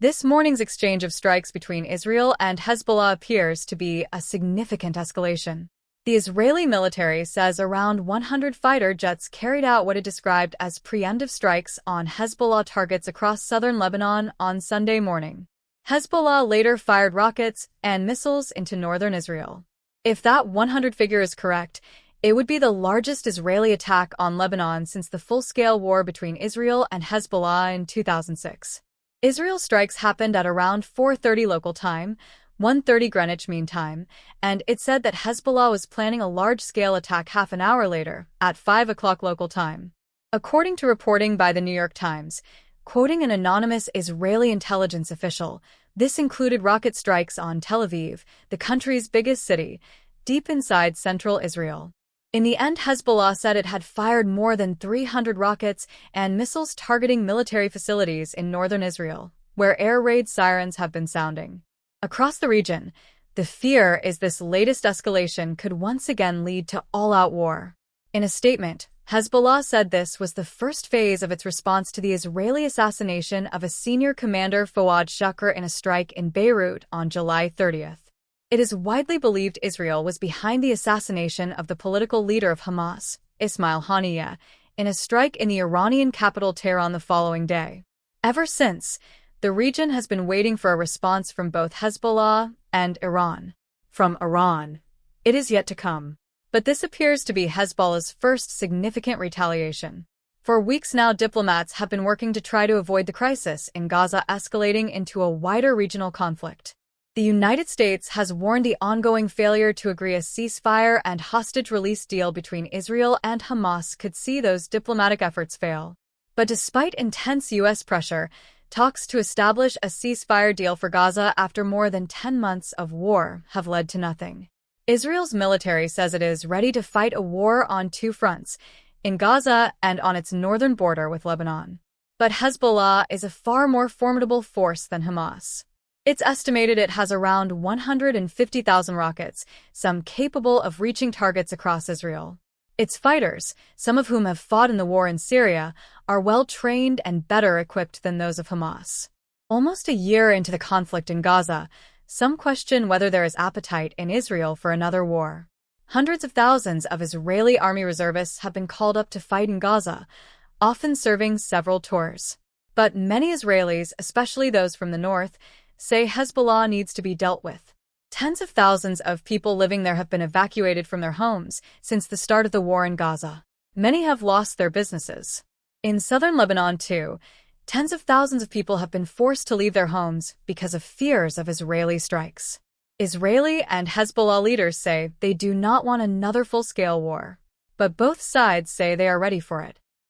This morning's exchange of strikes between Israel and Hezbollah appears to be a significant escalation. The Israeli military says around 100 fighter jets carried out what it described as preemptive strikes on Hezbollah targets across southern Lebanon on Sunday morning. Hezbollah later fired rockets and missiles into northern Israel. If that 100 figure is correct, it would be the largest Israeli attack on Lebanon since the full-scale war between Israel and Hezbollah in 2006. Israel's strikes happened at around 4:30 local time, 1:30 Greenwich Mean Time, and it said that Hezbollah was planning a large-scale attack half an hour later, at 5 o'clock local time. According to reporting by the New York Times, quoting an anonymous Israeli intelligence official, this included rocket strikes on Tel Aviv, the country's biggest city, deep inside central Israel. In the end, Hezbollah said it had fired more than 300 rockets and missiles targeting military facilities in northern Israel, where air raid sirens have been sounding. Across the region, the fear is this latest escalation could once again lead to all-out war. In a statement, Hezbollah said this was the first phase of its response to the Israeli assassination of a senior commander Fouad Shukr in a strike in Beirut on July 30th. It is widely believed Israel was behind the assassination of the political leader of Hamas, Ismail Haniyeh, in a strike in the Iranian capital Tehran the following day. Ever since, the region has been waiting for a response from both Hezbollah and Iran. From Iran, it is yet to come. But this appears to be Hezbollah's first significant retaliation. For weeks now, diplomats have been working to try to avoid the crisis in Gaza escalating into a wider regional conflict. The United States has warned the ongoing failure to agree a ceasefire and hostage release deal between Israel and Hamas could see those diplomatic efforts fail. But despite intense U.S. pressure, talks to establish a ceasefire deal for Gaza after more than 10 months of war have led to nothing. Israel's military says it is ready to fight a war on two fronts, in Gaza and on its northern border with Lebanon. But Hezbollah is a far more formidable force than Hamas. It's estimated it has around 150,000 rockets, some capable of reaching targets across Israel. Its fighters, some of whom have fought in the war in Syria, are well-trained and better equipped than those of Hamas. Almost a year into the conflict in Gaza, some question whether there is appetite in Israel for another war. Hundreds of thousands of Israeli army reservists have been called up to fight in Gaza, often serving several tours. But many Israelis, especially those from the north, say Hezbollah needs to be dealt with. Tens of thousands of people living there have been evacuated from their homes since the start of the war in Gaza. Many have lost their businesses. In southern Lebanon, too, tens of thousands of people have been forced to leave their homes because of fears of Israeli strikes. Israeli and Hezbollah leaders say they do not want another full-scale war, but both sides say they are ready for it.